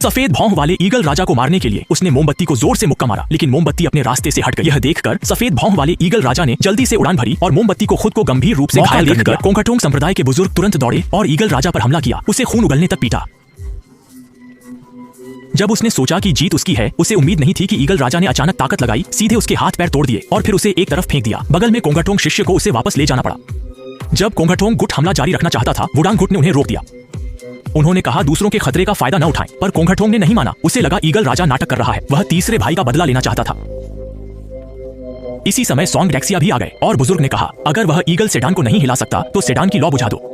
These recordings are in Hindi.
सफेद भौंह वाले ईगल राजा को मारने के लिए उसने मोमबत्ती को जोर से मुक्का मारा, लेकिन मोमबत्ती अपने रास्ते से हट गई। यह देखकर सफेद भौंह वाले ईगल राजा ने जल्दी से उड़ान भरी और मोमबत्ती को खुद को गंभीर रूप से घायल देखकर कोंगटोंग संप्रदाय के बुजुर्ग तुरंत दौड़े और ईगल राजा पर हमला किया, उसे खून उगलने तक पीटा। जब उसने सोचा कि जीत उसकी है, उसे उम्मीद नहीं थी कि ईगल राजा ने अचानक ताकत लगाई, सीधे उसके हाथ पैर तोड़ दिए और फिर उसे एक तरफ फेंक दिया। बगल में कोंगटोंग शिष्य को उसे वापस ले जाना पड़ा। जब कोंगटोंग गुट हमला जारी रखना चाहता था, वुडांग गुट ने उन्हें रोक दिया। उन्होंने कहा दूसरों के खतरे का फायदा न उठाएं, पर कोंगटोंग ने नहीं माना। उसे लगा ईगल राजा नाटक कर रहा है, वह तीसरे भाई का बदला लेना चाहता था। इसी समय सोंगडेक्सिया भी आ गए और बुजुर्ग ने कहा अगर वह ईगल सेडान को नहीं हिला सकता तो सेडान की लौ बुझा दो।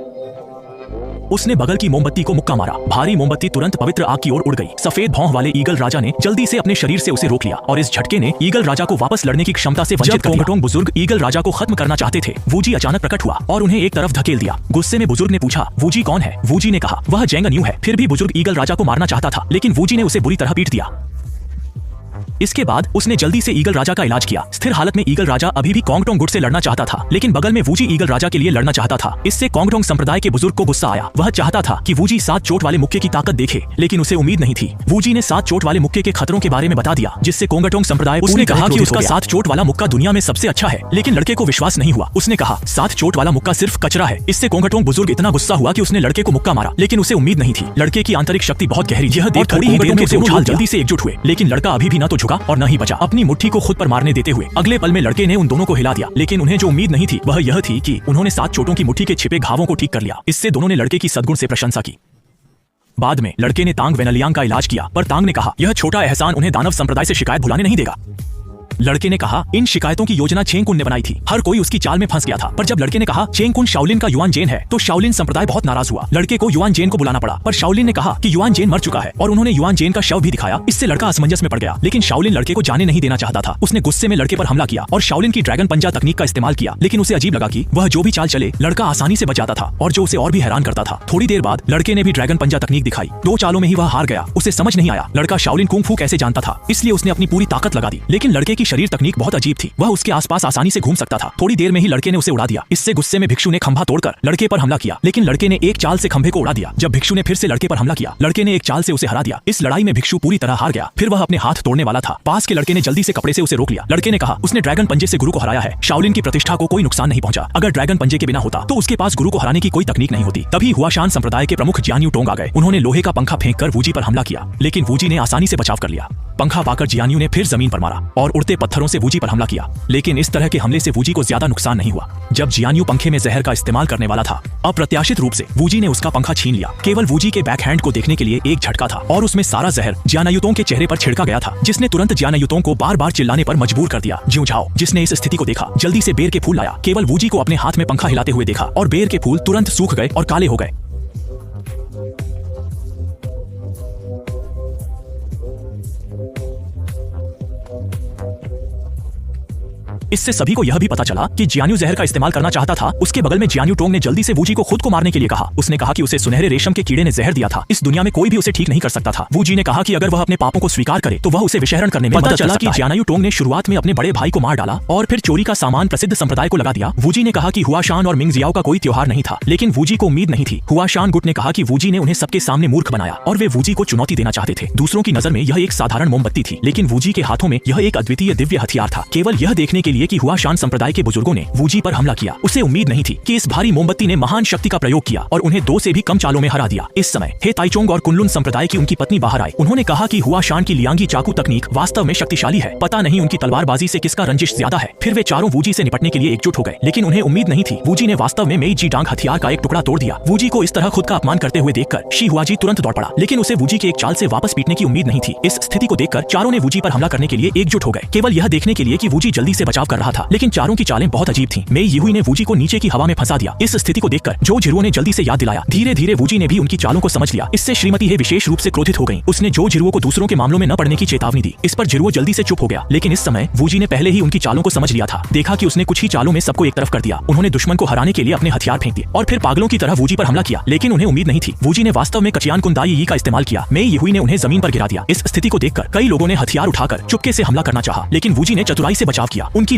उसने बगल की मोमबत्ती को मुक्का मारा, भारी मोमबत्ती तुरंत पवित्र आग की ओर उड़ गई। सफेद भौंह वाले ईगल राजा ने जल्दी से अपने शरीर से उसे रोक लिया और इस झटके ने ईगल राजा को वापस लड़ने की क्षमता से वंचित कर दिया। कोंगटोंग बुजुर्ग ईगल राजा को खत्म करना चाहते थे, वूजी अचानक प्रकट हुआ और उन्हें एक तरफ धकेल दिया। गुस्से में बुजुर्ग ने पूछा वूजी कौन है? वूजी ने कहा वह जेंग न्यू है। फिर भी बुजुर्ग ईगल राजा को मारना चाहता था, लेकिन वूजी ने उसे बुरी तरह पीट दिया। इसके बाद उसने जल्दी से ईगल राजा का इलाज किया। स्थिर हालत में ईगल राजा अभी भी कोंगटोंग गुट से लड़ना चाहता था, लेकिन बगल में वूजी ईगल राजा के लिए लड़ना चाहता था। इससे कोंगटोंग संप्रदाय के बुजुर्ग को गुस्सा आया। वह चाहता था कि वूजी 7 चोट वाले मुक्के की ताकत देखे, लेकिन उसे उम्मीद नहीं थी। वूजी ने 7 चोट वाले मुक्के के खतरों के बारे में बता दिया, जिससे कोंगटोंग संप्रदाय उसने कहा कि उसका 7 चोट वाला मुक्का दुनिया में सबसे अच्छा है, लेकिन लड़के को विश्वास नहीं हुआ। उसने कहा 7 चोट वाला मुक्का सिर्फ कचरा है। इससे कोंगटोंग बुजुर्ग इतना गुस्सा हुआ कि उसने लड़के को मुक्का मारा, लेकिन उसे उम्मीद नहीं थी। लड़के की आंतरिक शक्ति बहुत गहरी, यह देखकर थोड़ी ही देर में उछाल जल्दी से एकजुट हुए, लेकिन लड़का अभी भी न तो झुका और न ही बचा। अपनी मुट्ठी को खुद पर मारने देते हुए अगले पल में लड़के ने उन दोनों को हिला दिया, लेकिन उन्हें जो उम्मीद नहीं थी वह यह थी कि उन्होंने 7 चोटों की मुट्ठी के छिपे घावों को ठीक कर लिया। इससे दोनों ने लड़के की सद्गुण से प्रशंसा की। बाद में लड़के ने तांग वेनलियांग का इलाज किया, पर तांग ने कहा यह छोटा एहसान उन्हें दानव संप्रदाय से शिकायत भुलाने नहीं देगा। लड़के ने कहा इन शिकायतों की योजना चेंग कुन ने बनाई थी, हर कोई उसकी चाल में फंस गया था। पर जब लड़के ने कहा चेंग कुन शाओलिन का युआन जेन है, तो शाओलिन संप्रदाय बहुत नाराज हुआ। लड़के को युआन जेन को बुलाना पड़ा, पर शाओलिन ने कहा कि युआन जेन मर चुका है और उन्होंने युआन जेन का शव भी दिखाया। इससे लड़का असमंजस में पड़ गया, लेकिन शाओलिन लड़के को जाने नहीं देना चाहता था। उसने गुस्से में लड़के पर हमला किया और शाओलिन की ड्रैगन पंजा तकनीक का इस्तेमाल किया, लेकिन उसे अजीब लगा कि वह जो भी चाल चले लड़का आसानी से बच जाता था, और जो उसे और भी हैरान करता था, थोड़ी देर बाद लड़के ने भी ड्रैगन पंजा तकनीक दिखाई। 2 चालों में ही वह हार गया। उसे समझ नहीं आया लड़का शाओलिन कुंग फू कैसे जानता था, इसलिए उसने अपनी पूरी ताकत लगा दी। लेकिन लड़के की शरीर तकनीक बहुत थी, वह उसके आसपास आसानी से घूम सकता था। थोड़ी देर में ही लड़के ने उसे उड़ा दिया। इससे गुस्से में भिक्षु ने खंभा तोड़कर लड़के पर हमला किया, लेकिन लड़के ने एक चाल से खंभे को उड़ा दिया। जब भिक्षु ने फिर से लड़के पर हमला किया, लड़के ने एक चाल से उसे हरा दिया। इस लड़ाई में भिक्षु पूरी तरह हार गया। फिर वह अपने हाथ तोड़ने वाला था। पास के लड़के ने जल्दी से कपड़े से उसे रोक लिया। लड़के ने कहा उसने ड्रैगन पंजे से गुरु को हराया है, शाओलिन की प्रतिष्ठा को कोई नुकसान नहीं पहुंचा। अगर ड्रैगन पंजे के बिना होता तो उसके पास गुरु को हराने की कोई तकनीक नहीं होती। तभी हुआशान संप्रदाय के प्रमुख जियान यू टोंग आ गए। उन्होंने लोहे का पंखा फेंककर वूजी पर हमला किया, लेकिन वूजी ने आसानी से बचाव कर लिया। पंखा पाकर जियान यू ने फिर जमीन पर मारा और उड़ते पत्थरों से वूजी पर हमला किया, लेकिन इस तरह के हमले से वूजी को ज्यादा नुकसान नहीं हुआ। जब जियान यू पंखे में जहर का इस्तेमाल करने वाला था, अप्रत्याशित रूप से वूजी ने उसका पंखा छीन लिया। केवल वूजी के बैकहैंड को देखने के लिए एक झटका था और उसमें सारा जहर जियानायुतोंग के चेहरे पर छिड़का गया था, जिसने तुरंत जियानायुतोंग को बार-बार चिल्लाने पर मजबूर कर दिया। ज्यू झाओ, जिसने इस स्थिति को देखा, जल्दी से बेर के फूल लाया। केवल वूजी को अपने हाथ में पंखा हिलाते हुए देखा और बेर के फूल तुरंत सूख गए और काले हो गए। इससे सभी को यह भी पता चला कि जियान्यू जहर का इस्तेमाल करना चाहता था। उसके बगल में जियान्यू टोंग ने जल्दी से वूजी को खुद को मारने के लिए कहा। उसने कहा कि उसे सुनहरे रेशम के कीड़े ने जहर दिया था। इस दुनिया में कोई भी उसे ठीक नहीं कर सकता था। वूजी ने कहा कि अगर वह अपने पापों को स्वीकार करे तो वह उसे विषहरण करने में मदद कर सकता है। पता चला कि जियान्यू टोंग ने शुरुआत में अपने बड़े भाई को मार डाला और फिर चोरी का सामान प्रसिद्ध संप्रदाय को लगा दिया। वूजी ने कहा कि हुआशान और मिंगजियाओ का कोई त्योहार नहीं था, लेकिन वूजी को उम्मीद नहीं थी। हुआशान गुट ने कहा कि वूजी ने उन्हें सबके सामने मूर्ख बनाया और वे वूजी को चुनौती देना चाहते थे। दूसरों की नजर में यह एक साधारण मोमबत्ती थी, लेकिन वूजी के हाथों में यह एक अद्वितीय दिव्य हथियार था। केवल यह देखने के लिए कि हुआशान संप्रदाय के बुजुर्गों ने वूजी पर हमला किया। उसे उम्मीद नहीं थी कि इस भारी मोमबत्ती ने महान शक्ति का प्रयोग किया और उन्हें 2 से भी कम चालों में हरा दिया। इस समय हे ताइचोंग और कुनलुन संप्रदाय की उनकी पत्नी बाहर आई। उन्होंने कहा कि हुआशान की लियांगी चाकू तकनीक वास्तव में शक्तिशाली है। पता नहीं उनकी तलवारबाजी से किसका रंजिश ज्यादा है। फिर वे चारों वूजी से निपटने के लिए एकजुट हो गए, लेकिन उन्हें उम्मीद नहीं थी। वूजी ने वास्तव में मेई जी डांग हथियार का एक टुकड़ा तोड़ दिया। वूजी को इस तरह खुद का अपमान करते हुए देखकर शी हुआजी तुरंत दौड़ पड़ा, लेकिन उसे वूजी के एक चाल से वापस पीटने की उम्मीद नहीं थी। इस स्थिति को देखकर चारों ने वूजी पर हमला करने के लिए एकजुट हो गए, केवल यह देखने के लिए कि वूजी जल्दी से बचाव कर रहा था। लेकिन चारों की चालें बहुत अजीब थीं। मेई यिहुई ने वूजी को नीचे की हवा में फंसा दिया। इस स्थिति को देखकर जो जिरुओ ने जल्दी से याद दिलाया। धीरे धीरे वूजी ने भी उनकी चालों को समझ लिया। इससे श्रीमती हे विशेष रूप से क्रोधित हो गईं। उसने जो जिरुओ को दूसरों के मामलों में न पड़ने की चेतावनी दी। इस पर जिरुओ जल्दी से चुप हो गया, लेकिन इस समय वूजी ने पहले ही उनकी चालों को समझ लिया था। देखा कि उसने कुछ ही चालों में सबको एक तरफ कर दिया। उन्होंने दुश्मन को हराने के लिए अपने हथियार फेंक दिए और फिर पागलों की तरह वूजी पर हमला किया, लेकिन उन्हें उम्मीद नहीं थी। वूजी ने वास्तव में कचियान कुंदाई यी का इस्तेमाल किया। मेई यिहुई ने उन्हें जमीन पर गिरा दिया। इस स्थिति को देखकर कई लोगों ने हथियार उठाकर चुपके से हमला करना चाहा, लेकिन वूजी ने चतुराई से बचाव किया। उनकी